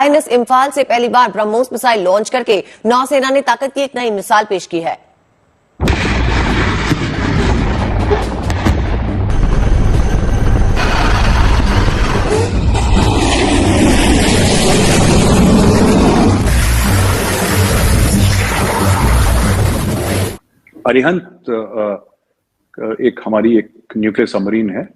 INS Imphal से पहली बार BrahMos missile launch करके नौसेना ने ताकत की एक नई मिसाल पेश की है। अरिहंत एक हमारी एक न्यूक्लियर सबमरीन है,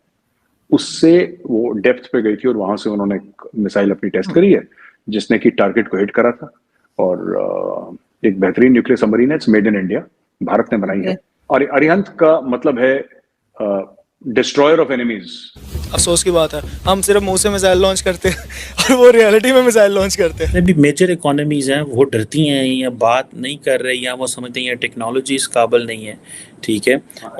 उससे वो डेप्थ पे गई थी और वहां से उन्होंने मिसाइल अपनी टेस्ट करी है जिसने कि टारगेट को हिट करा था। और एक बेहतरीन न्यूक्लियर सबमरीन है, it's made in India, Bharat ने बनाई है। और अरिहंत का मतलब है डिस्ट्रॉयर ऑफ एनिमीज। अफसोस की बात है हम सिर्फ मुंह से मिसाइल लॉन्च करते हैं और वो रियलिटी में मिसाइल लॉन्च करते हैं। अभी मेजर इकोनॉमीज हैं वो डरती हैं या बात नहीं कर रही या वो समझते हैं टेक्नोलॉजी इस काबिल नहीं है, ठीक है।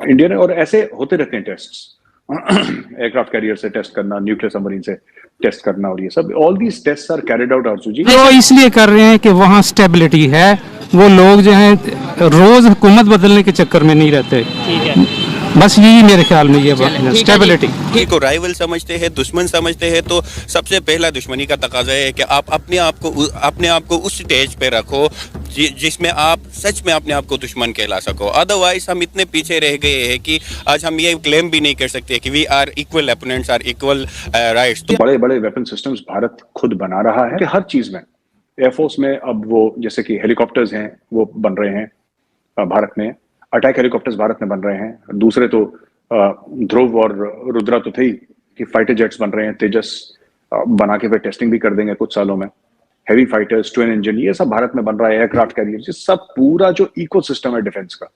इंडिया ने, और ऐसे होते रहते हैं टेस्ट, एयरक्राफ्ट कैरियर से टेस्ट करना, न्यूक्लियर सबमरीन से टेस्ट करना, और ये सब all these test are carried out Arzoo ji. वो इसलिए कर रहे हैं कि वहाँ स्टेबिलिटी है, वो लोग जो हैं रोज हुकूमत बदलने के चक्कर में नहीं रहते, ठीक है। बस यही मेरे ख्याल में ये स्टेबिलिटी को राइवल समझते हैं, दुश्मन समझते हैं, तो सबसे पहला दुश्मनी का तकाजा है कि आप अपने आप को उस स्टेज पे रखो जिसमें आप सच में अपने आप को दुश्मन कहला सको। अदरवाइज हम इतने पीछे रह गए हैं कि आज हम ये क्लेम भी नहीं कर सकते कि we are equal opponents are equal rights. तो बड़े बड़े वेपन सिस्टम्स भारत खुद बना रहा है कि हर चीज में। एयरफोर्स में अब वो जैसे कि हेलीकॉप्टर्स हैं वो बन रहे हैं भारत में, अटैक हेलीकॉप्टर्स भारत में बन रहे हैं। दूसरे तो ध्रुव और रुद्रा तो थे ही कि फाइटर जेट्स बन रहे हैं, तेजस बना के फिर टेस्टिंग भी कर देंगे कुछ सालों में। हैवी फाइटर्स, ट्विन इंजन, ये सब भारत में बन रहा है। एयरक्राफ्ट कैरियर, ये सब पूरा जो इकोसिस्टम है डिफेंस का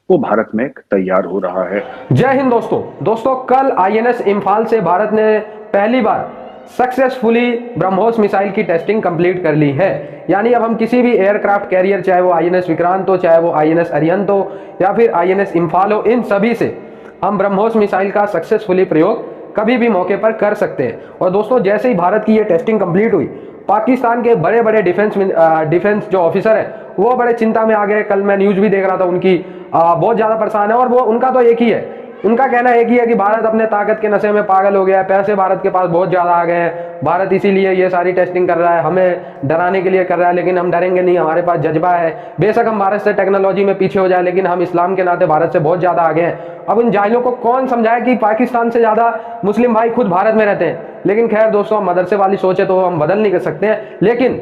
वो भारत में तैयार हो रहा है। जय हिंद दोस्तों, कल आईएनएस इम्फाल से भारत ने पहली बार सक्सेसफुली ब्रह्मोस मिसाइल की टेस्टिंग कंप्लीट कर ली है। यानी अब हम किसी भी एयरक्राफ्ट कैरियर, चाहे वो आईएनएस विक्रांत हो, चाहे वो आईएनएस अरिहंत हो या फिर आईएनएस इम्फाल हो, इन सभी से हम ब्रह्मोस मिसाइल का सक्सेसफुली प्रयोग कभी भी मौके पर कर सकते हैं। और दोस्तों, जैसे ही भारत की ये टेस्टिंग कंप्लीट हुई, पाकिस्तान के बड़े बड़े डिफेंस जो ऑफिसर हैं वो बड़े चिंता में आ गए। कल मैं न्यूज भी देख रहा था उनकी, बहुत ज्यादा परेशान है। और वो उनका तो एक ही है, उनका कहना एक ही है कि भारत अपने ताकत के नशे में पागल हो गया है, पैसे भारत के पास बहुत ज्यादा आ गए हैं, भारत इसीलिए ये सारी टेस्टिंग कर रहा है, हमें डराने के लिए कर रहा है, लेकिन हम डरेंगे नहीं, हमारे पास जज्बा है। बेशक हम भारत से टेक्नोलॉजी में पीछे हो जाए, लेकिन हम इस्लाम के नाते भारत से बहुत ज्यादा आगे हैं। अब इन जाहिलों को कौन समझाए कि पाकिस्तान से ज्यादा मुस्लिम भाई खुद भारत में रहते हैं। लेकिन खैर दोस्तों, हम मदरसे वाली सोचे तो हम बदल नहीं कर सकते हैं। लेकिन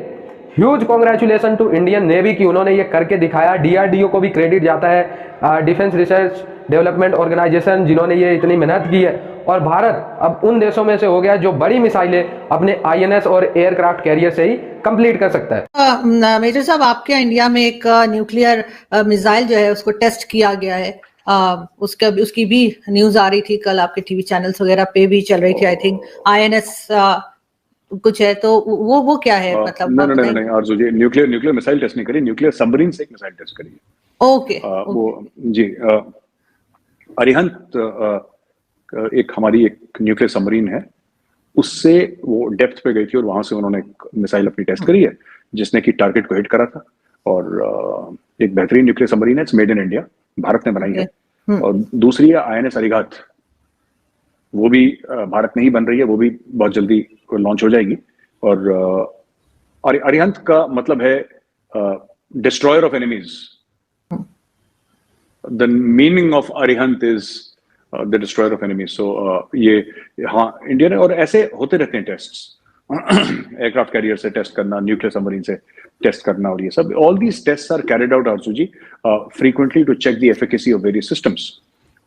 huge congratulation to Indian navy की उन्होंने ये करके दिखाया। डीआरडीओ को भी क्रेडिट जाता है, डिफेंस रिसर्च डेवलपमेंट ऑर्गेनाइजेशन, जिन्होंने ये इतनी मेहनत की है। और भारत अब उन देशों में से हो गया जो बड़ी मिसाइलें अपने आईएनएस और एयरक्राफ्ट कैरियर से ही कंप्लीट कर सकता है। मेजर साहब, आपके इंडिया में एक न्यूक्लियर मिसाइल जो है उसको टेस्ट किया गया है, उसकी भी न्यूज आ रही थी कल, आपके टीवी चैनल्स वगैरह पे भी चल रही थी। आई थिंक आईएनएस कुछ है, तो वो क्या है? मतलब नहीं आरजू जी, न्यूक्लियर मिसाइल टेस्ट नहीं करी, न्यूक्लियर सबमरीन से एक मिसाइल टेस्ट करी है। ओके, वो जी अरिहंत एक हमारी एक न्यूक्लियर सबमरीन है, उससे वो डेप्थ पे गई थी और वहां से उन्होंने मिसाइल अपनी टेस्ट करी है जिसने कि टारगेट को हिट करा था। और एक बेहतरीन न्यूक्लियर सबमरीन है, it's made in India, Bharat ने बनाई है। और दूसरी है आईएनएस अरिघात, वो भी भारत में ही बन रही है, वो भी बहुत जल्दी लॉन्च हो जाएगी। और अरिहंत का मतलब है destroyer of enemies. The meaning of Arihant is the destroyer of enemies. So ये हाँ इंडिया ने, और ऐसे होते रहते हैं टेस्ट, एयरक्राफ्ट कैरियर से टेस्ट करना, न्यूक्लियर सबमरीन से टेस्ट करना, और ये सब all these test are carried out Arzoo ji frequently to check the efficacy of various systems.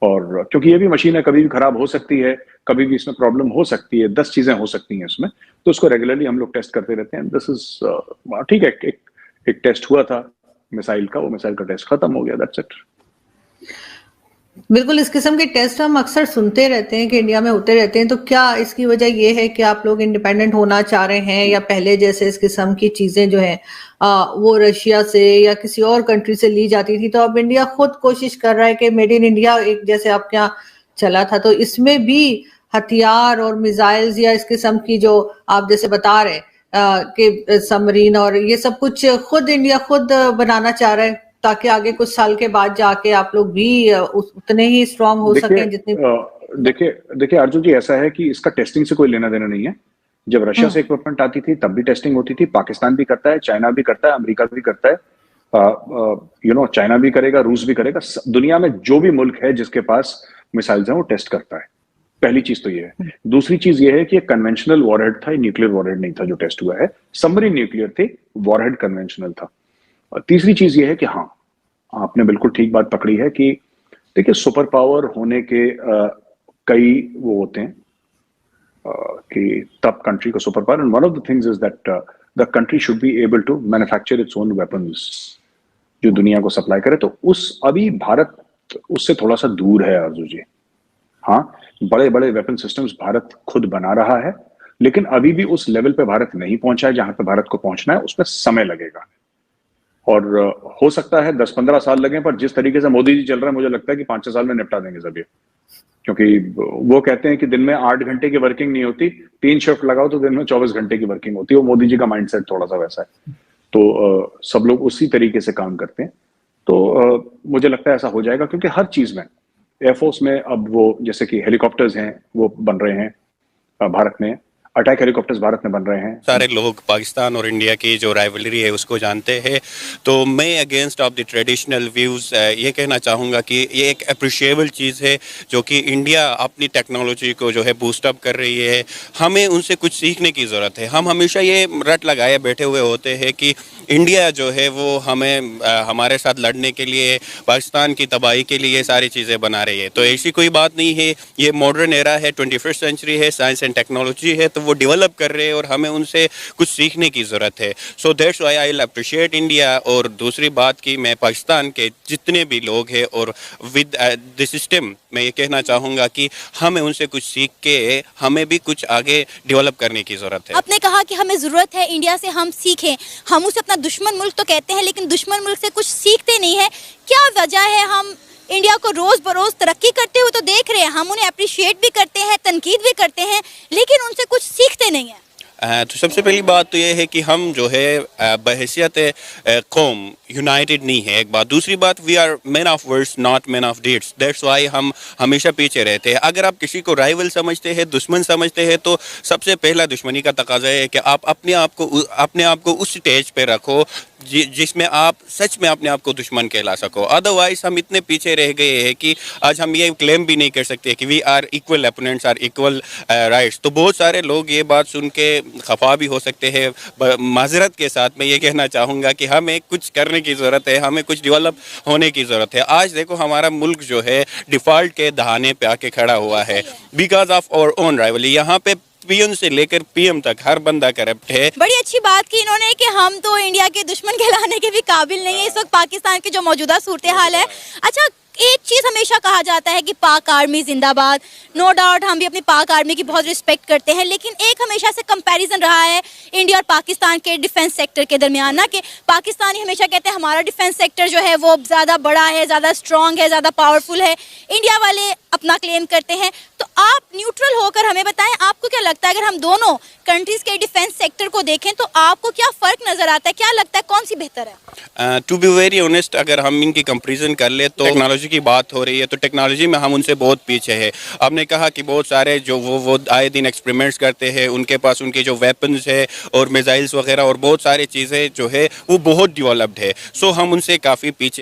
और क्योंकि ये भी मशीन है, कभी भी खराब हो सकती है, कभी भी इसमें प्रॉब्लम हो सकती है, 10 चीजें हो सकती हैं इसमें, तो उसको रेगुलरली हम लोग टेस्ट करते रहते हैं। दिस इज ठीक है, एक टेस्ट हुआ था मिसाइल का, वो मिसाइल का टेस्ट खत्म हो गया, दैट्स इट। बिल्कुल, इस किस्म के टेस्ट हम अक्सर सुनते रहते हैं कि इंडिया में होते रहते हैं। तो क्या इसकी वजह ये है कि आप लोग इंडिपेंडेंट होना चाह रहे हैं, या पहले जैसे इस किस्म की चीजें जो हैं वो रशिया से या किसी और कंट्री से ली जाती थी, तो अब इंडिया खुद कोशिश कर रहा है कि मेड इन इंडिया एक जैसे आपके यहाँ चला था, तो इसमें भी हथियार और मिसाइल्स या इस किस्म की जो आप जैसे बता रहे कि सबमरीन और ये सब कुछ खुद इंडिया खुद बनाना चाह रहा है, ताकि आगे कुछ साल के बाद जाके आप लोग भी उतने ही स्ट्रांग हो सकें जितने। देखिए अर्जुन जी, ऐसा है कि इसका टेस्टिंग से कोई लेना देना नहीं है। जब रशिया से इक्विपमेंट आती थी तब भी टेस्टिंग होती थी। पाकिस्तान भी करता है, चाइना भी करता है, अमेरिका भी करता है, चाइना भी करेगा, रूस भी करेगा। दुनिया में जो भी मुल्क है जिसके पास मिसाइल्स हैं वो टेस्ट करता है। पहली चीज तो ये है। दूसरी चीज ये है कि कन्वेंशनल वॉरहेड था, न्यूक्लियर वॉरहेड नहीं था जो टेस्ट हुआ है। सबमरीन न्यूक्लियर थे, वॉरहेड कन्वेंशनल था। और तीसरी चीज ये है कि हाँ, आपने बिल्कुल ठीक बात पकड़ी है कि देखिए सुपर पावर होने के कई वो होते हैं कि तब कंट्री को super power, and one of the things is that the country should be able to manufacture its own weapons जो दुनिया को सप्लाई करे। तो अभी भारत उससे थोड़ा सा दूर है आरजू जी। हाँ, बड़े बड़े वेपन सिस्टम्स भारत खुद बना रहा है, लेकिन अभी भी उस लेवल पे भारत नहीं पहुंचा है जहां पे भारत को पहुंचना है। उसमें समय लगेगा और हो सकता है 10-15 साल लगे, पर जिस तरीके से मोदी जी चल रहे हैं मुझे लगता है कि 5-6 साल में निपटा देंगे सब ये। क्योंकि वो कहते हैं कि दिन में 8 घंटे की वर्किंग नहीं होती, 3 शिफ्ट लगाओ तो दिन में 24 घंटे की वर्किंग होती है। वो मोदी जी का माइंडसेट थोड़ा सा वैसा है। तो सब लोग उसी तरीके से काम करते हैं। तो मुझे लगता है ऐसा हो जाएगा, क्योंकि हर चीज में एयरफोर्स में अब वो जैसे कि हेलीकॉप्टर्स हैं वो बन रहे हैं भारत में, अटैक हेलीकॉप्टर्स भारत में बन रहे हैं। सारे लोग पाकिस्तान और इंडिया की जो राइवलरी है उसको जानते हैं। तो मैं against of the traditional views ये कहना चाहूँगा कि ये एक अप्रिशिएबल चीज़ है जो कि इंडिया अपनी टेक्नोलॉजी को जो है बूस्ट अप कर रही है। हमें उनसे कुछ सीखने की ज़रूरत है। हम हमेशा ये रट लगाए बैठे हुए होते हैं कि इंडिया जो है वो हमें हमारे साथ लड़ने के लिए, पाकिस्तान की तबाही के लिए ये सारी चीज़ें बना रही है। तो ऐसी कोई बात नहीं है। ये मॉडर्न एरा है, 21st सेंचुरी है, साइंस एंड टेक्नोलॉजी है, तो वो डेवलप कर रहे हैं और हमें उनसे कुछ सीखने की ज़रूरत है। So that's why I will appreciate India. और दूसरी बात कि मैं पाकिस्तान के जितने भी लोग हैं और विद द सिस्टम मैं ये कहना चाहूँगा कि हमें उनसे कुछ सीख के हमें भी कुछ आगे डेवलप करने की ज़रूरत है। आपने कहा कि हमें ज़रूरत है इंडिया से हम सीखें। हम उसे अपना दुश्मन मुल्क तो कहते हैं, लेकिन दुश्मन मुल्क से कुछ सीखते नहीं है। क्या वजह है? हम इंडिया को रोज़ बरोज़ तरक्की करते हुए तो देख रहे हैं, हम उन्हें अप्रिशिएट भी करते हैं, तनकीद भी करते हैं, लेकिन उनसे कुछ सीखते नहीं हैं। तो सबसे पहली बात तो ये है कि हम जो है बहैसियत कौम यूनाइटेड नहीं है, एक बात। दूसरी बात, we are man of words not man of deeds. That's why हम हमेशा पीछे रहते हैं। अगर आप किसी को राइवल समझते हैं, दुश्मन समझते हैं, तो सबसे पहला दुश्मनी का तकाजा है कि आप अपने आप को उस स्टेज पे रखो जिसमें आप सच में अपने आप को दुश्मन कहला सको। अदरवाइज हम इतने पीछे रह गए हैं कि आज हम ये क्लेम भी नहीं कर सकते कि we are equal, opponents are equal rights. तो बहुत सारे लोग ये बात सुन के खफा भी हो सकते हैं। माजरत के साथ मैं ये कहना चाहूँगा कि हमें कुछ करने की ज़रूरत है, हमें कुछ डेवलप होने की ज़रूरत है। आज देखो हमारा मुल्क जो है डिफ़ॉल्ट के दहाने पे आके खड़ा हुआ है because of our own rivalry. यहाँ पे पीएम से लेकर पीएम तक हर बंदा करप्ट है। बड़ी अच्छी बात की इन्होंने कि हम तो इंडिया के दुश्मन कहलाने के भी काबिल नहीं है इस वक्त पाकिस्तान की जो मौजूदा सूरत हाल है। अच्छा, एक चीज़ हमेशा कहा जाता है कि पाक आर्मी जिंदाबाद। नो डाउट हम भी अपनी पाक आर्मी की बहुत रिस्पेक्ट करते हैं, लेकिन एक हमेशा से कंपैरिजन रहा है इंडिया और पाकिस्तान के डिफेंस सेक्टर के दरमियान ना, कि पाकिस्तानी हमेशा कहते हैं हमारा डिफेंस सेक्टर जो है वो ज़्यादा बड़ा है, ज़्यादा स्ट्रॉन्ग है, ज़्यादा पावरफुल है। इंडिया वाले अपना क्लेम करते हैं। तो आप न्यूट्रल होकर हमें बताएं, आपको क्या लगता है अगर हम दोनों कंट्रीज़ के डिफेंस सेक्टर को देखें तो आपको क्या फ़र्क नज़र आता है? क्या लगता है कौन सी बेहतर है? टू बी वेरी ऑनेस्ट, अगर हम इनकी कंपैरिजन कर ले तो टेक्नोलॉजी की बात हो रही है, तो टेक्नोलॉजी में हम उनसे बहुत पीछे है। आपने कहा कि बहुत सारे जो वो आए दिन एक्सपेरिमेंट्स करते हैं, उनके पास उनके जो वेपन्स है और मिसाइल्स वगैरह और बहुत सारी चीज़ें जो है वो बहुत डेवलप्ड है। सो हम उनसे काफ़ी पीछे